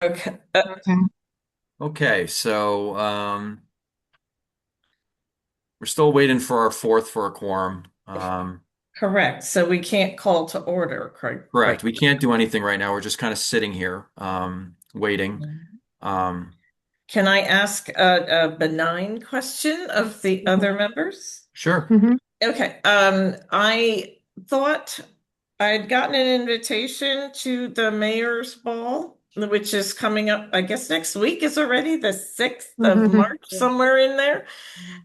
Okay, Okay. Okay, so we're still waiting for our fourth for a quorum. correct. So we can't call to order, correct? Correct. Right. We can't do anything right now. We're just kind of sitting here, waiting. Um, Can I ask a benign question of the other members? sure. Hmm. Okay. I thought I'd gotten an invitation to the mayor's ball, which is coming up, I guess next week is already the 6th of Hmm. March, somewhere in there.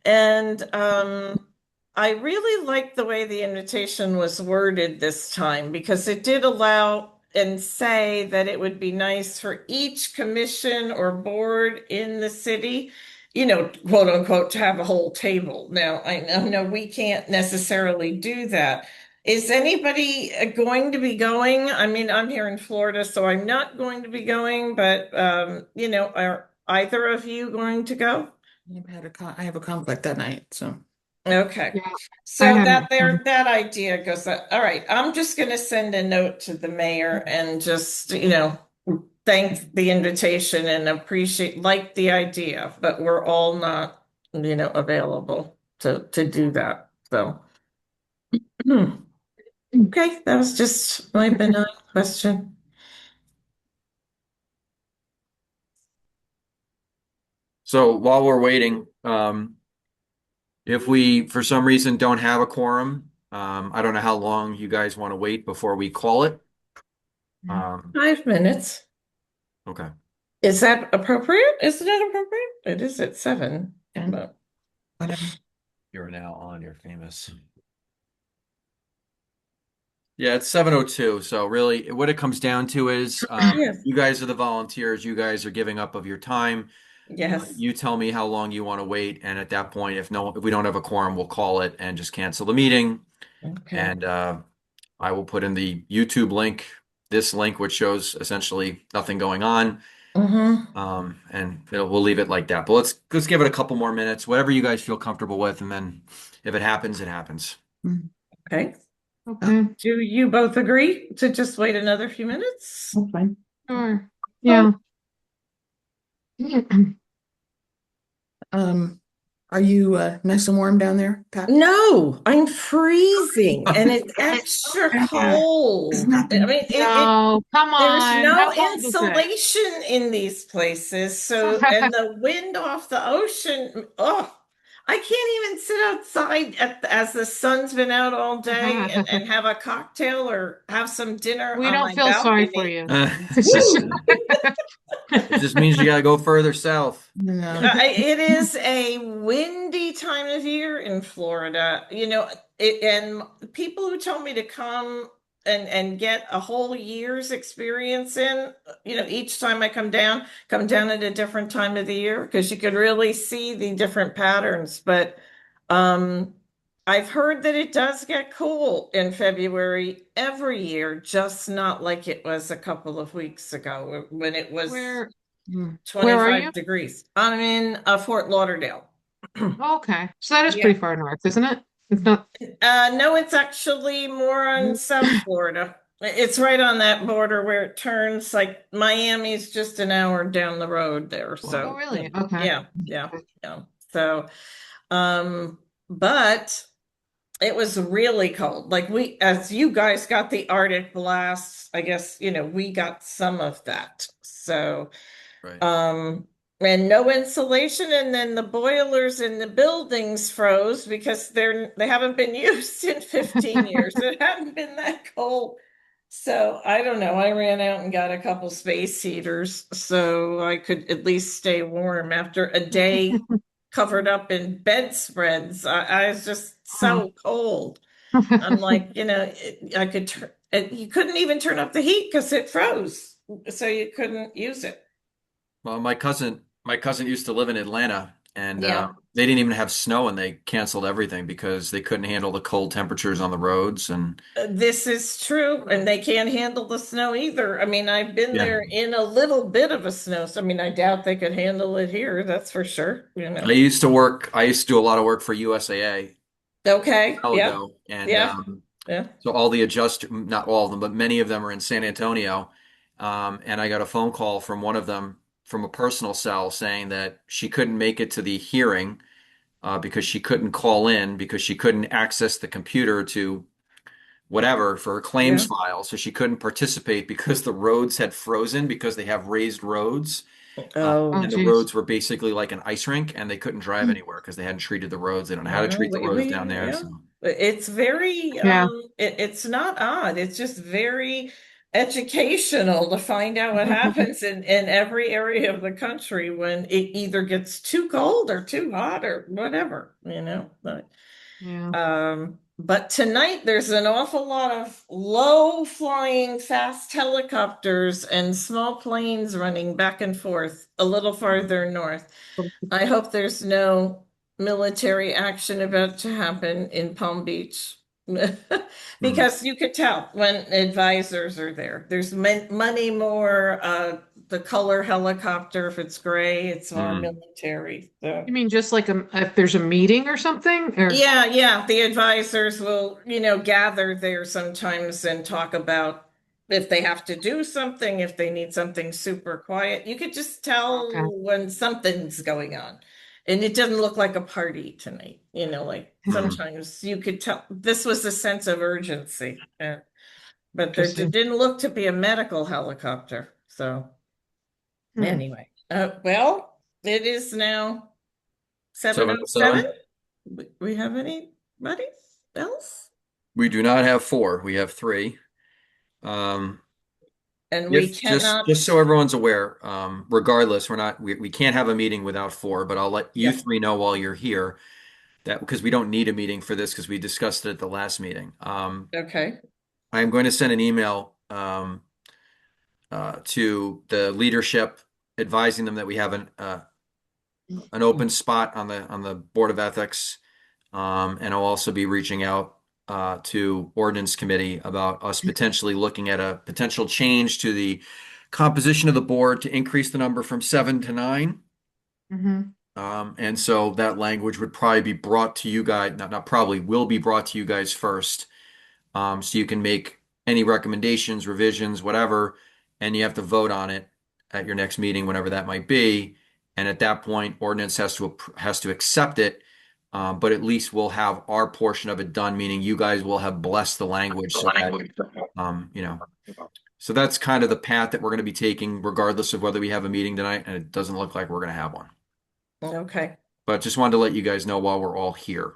And I really liked the way the invitation was worded this time because it did allow and say that it would be nice for each commission or board in the city, quote unquote, to have a whole table. Now, I know we can't necessarily do that. Is anybody going to be going? I mean, I'm here in Florida, so I'm not going to be going, but are either of you going to go? I have a conflict that night, so. Okay. Yeah, I So had that it. there that idea goes that, all right, I'm just gonna send a note to the mayor and just, thank the invitation and appreciate like the idea, but we're all not, available to do that. So okay, that was just my benign question. So while we're waiting, if we for some reason don't have a quorum, I don't know how long you guys want to wait before we call it. Um, 5 minutes. okay. Is that appropriate? Isn't it appropriate? It is at 7, And but whatever. You're now on, you're famous. Yeah, it's 7:02. So really what it comes down to is yes, you guys are the volunteers, you guys are giving up of your time. yes. You tell me how long you want to wait, and at that point, if we don't have a quorum, we'll call it and just cancel the meeting. Okay. And I will put in the YouTube link, this link, which shows essentially nothing going on. Mm-hmm. And we'll leave it like that. But let's give it a couple more minutes, whatever you guys feel comfortable with, and then if it happens, it happens. Mm. Okay. Oh, Okay. Do you both agree to just wait another few minutes? that's fine. Sure. Oh, Yeah. Um, are you nice and warm down there, Pat? no, I'm freezing and it's extra It's cold. I nothing. mean, No, come there's on. no How cold is it? insulation in these places. So, and the wind off the ocean, oh, I can't even sit outside as the sun's been out all day and have a cocktail or have some dinner We on don't my feel sorry for balcony. you. Uh, It's just Woo! it just means you got to go further south. No. It is a windy time of year in Florida, and people who told me to come and get a whole year's experience in, each time I come down at a different time of the year because you could really see the different patterns. But um, I've heard that it does get cool in February every year, just not like it was a couple of weeks ago when it was where 25 are you? degrees. I'm in Fort Lauderdale. Okay. So that is Yeah. pretty far north, isn't it? It's not. No, it's actually more on South Florida. It's right on that border where it turns like Miami's just an hour down the road there. Oh, So, really? Okay. yeah, yeah, yeah. So, um, but it was really cold. Like as you guys got the Arctic blast, I guess, we got some of that. So, Right. Um, and no insulation, and then the boilers in the buildings froze because they haven't been used in 15 years. It hadn't been that cold. So I don't know. I ran out and got a couple space heaters so I could at least stay warm after a day covered up in bedspreads. I was just Oh. so cold. I'm like, I could turn, you couldn't even turn up the heat because it froze. So you couldn't use it. Well, my cousin used to live in Atlanta, and Yeah. they didn't even have snow, and they canceled everything because they couldn't handle the cold temperatures on the roads. And This is true, and they can't handle the snow either. I mean, I've been yeah, there in a little bit of a snow. So, I mean, I doubt they could handle it here, that's for sure. I used to do a lot of work for USAA Okay. while Yeah. ago, and Yeah. Yeah. so not all of them, but many of them are in San Antonio. And I got a phone call from one of them from a personal cell saying that she couldn't make it to the hearing because she couldn't call in because she couldn't access the computer to whatever for her claims Yeah. file. So she couldn't participate because the roads had frozen because they have raised roads. Oh, Oh, And the geez. roads were basically like an ice rink and they couldn't drive anywhere because they hadn't treated the roads. They don't know how to no, treat the roads down there. yeah. So. It's very, Yeah. it's not odd. It's just very educational to find out what happens in every area of the country when it either gets too cold or too hot or whatever, you know. Yeah. But tonight there's an awful lot of low flying fast helicopters and small planes running back and forth a little farther north. I hope there's no military action about to happen in Palm Beach. Because you could tell when advisors are there. There's money more, the color helicopter, if it's gray, it's more Mm. military. So. You mean just like if there's a meeting or something? Or Yeah. The advisors will, gather there sometimes and talk about if they have to do something, if they need something super quiet. You could just tell okay. when something's going on. And it doesn't look like a party tonight, like Mm. sometimes you could tell this was a sense of urgency. But there Interesting. didn't look to be a medical helicopter. So Hmm. anyway, well, it is now 7:07. 7:07. We have anybody else? We do not have 4. We have 3. Um, And we if just cannot. so everyone's aware, regardless, we can't have a meeting without 4, but I'll let you Yep. 3 know while you're here that because we don't need a meeting for this because we discussed it at the last meeting. Okay. I'm going to send an email to the leadership advising them that we have an open spot on the Board of Ethics. And I'll also be reaching out to Ordinance Committee about us potentially looking at a potential change to the composition of the board to increase the number from 7 to 9. Mm-hmm. And so that language would probably be brought to you guys, not probably, will be brought to you guys first. So you can make any recommendations, revisions, whatever, and you have to vote on it at your next meeting, whenever that might be. And at that point, ordinance has to accept it. But at least we'll have our portion of it done, meaning you guys will have blessed the language so that, so that's kind of the path that we're going to be taking, regardless of whether we have a meeting tonight, and it doesn't look like we're going to have one. Okay. But just wanted to let you guys know while we're all here.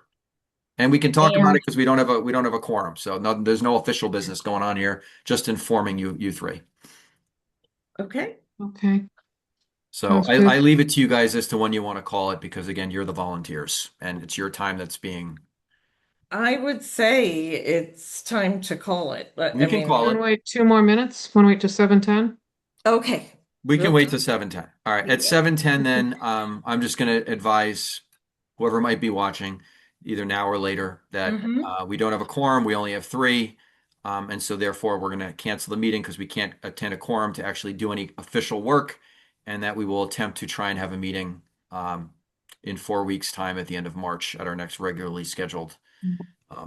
And we can talk about it because we don't have a quorum. So there's no official business going on here, just informing you 3. Okay. Okay. So Sounds good. I leave it to you guys as to when you want to call it, because again, you're the volunteers and it's your time that's being. I would say it's time to call it, but We can call Want it. to wait 2 more minutes? Want to wait till 7:10? Okay. We can We'll wait do till 7:10. All right. At 7:10 then, I'm just going to advise whoever might be watching, either now or later, that Mhm. we don't have a quorum. We only have 3. And so therefore we're going to cancel the meeting because we can't attend a quorum to actually do any official work, and that we will attempt to try and have a meeting in 4 weeks' time at the end of March at our next regularly scheduled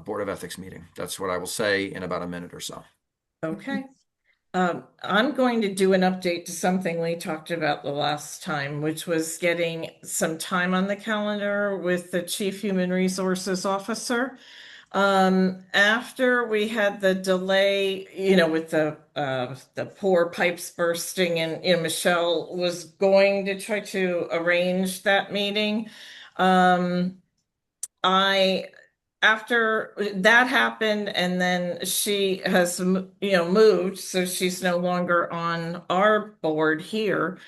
Board of Ethics meeting. That's what I will say in about a minute or so. Okay. I'm going to do an update to something we talked about the last time, which was getting some time on the calendar with the Chief Human Resources Officer. After we had the delay, with the poor pipes bursting, and Michelle was going to try to arrange that meeting. I After that happened, and then she has moved, so she's no longer on our board here.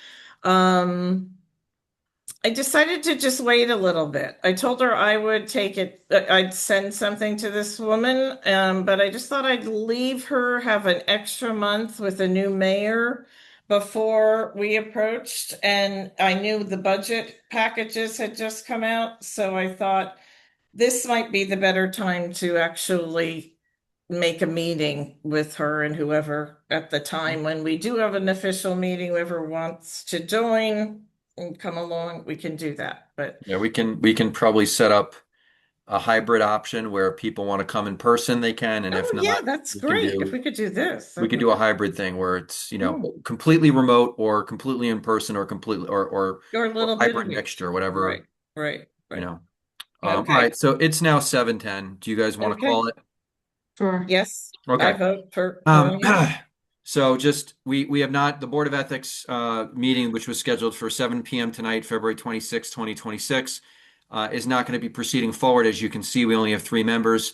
I decided to just wait a little bit. I told her I would take it, I'd send something to this woman, but I just thought I'd leave her have an extra month with a new mayor before we approached. And I knew the budget packages had just come out, so I thought this might be the better time to actually make a meeting with her and whoever at the time when we do have an official meeting, whoever wants to join and come along, we can do that. But Yeah, we can probably set up a hybrid option where if people want to come in person, they can, and if Oh, yeah, not, that's we can great. do- If we could do this. we could do a hybrid thing where it's, Oh. completely remote or completely in person or completely Or a or little bit of hybrid it. mixture, whatever, Right, right, you right. know. All Okay. right, so it's now 7:10. Do you guys want to Okay. call it? Sure. Yes, I Okay. vote for Um, calling it. so just we have not the Board of Ethics meeting, which was scheduled for 7 p.m. tonight, February 26, 2026, is not going to be proceeding forward. As you can see, we only have 3 members.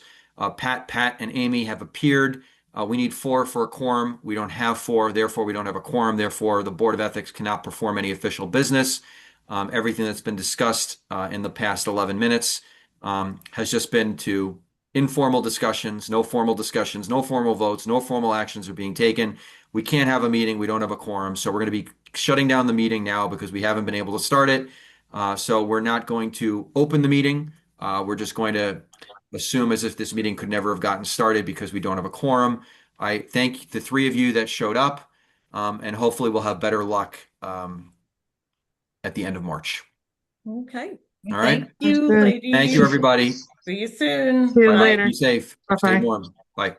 Pat, and Amy have appeared. We need 4 for a quorum. We don't have 4, therefore we don't have a quorum. Therefore, the Board of Ethics cannot perform any official business. Everything that's been discussed in the past 11 minutes has just been to informal discussions, no formal discussions, no formal votes, no formal actions are being taken. We can't have a meeting. We don't have a quorum. So we're going to be shutting down the meeting now because we haven't been able to start it. So we're not going to open the meeting. We're just going to assume as if this meeting could never have gotten started because we don't have a quorum. I thank the 3 of you that showed up, and hopefully we'll have better luck at the end of March. Okay. All right. Thank you, good. ladies. Thank you, everybody. See you soon. See you All right, later. be safe. Stay Bye-bye. warm. Bye.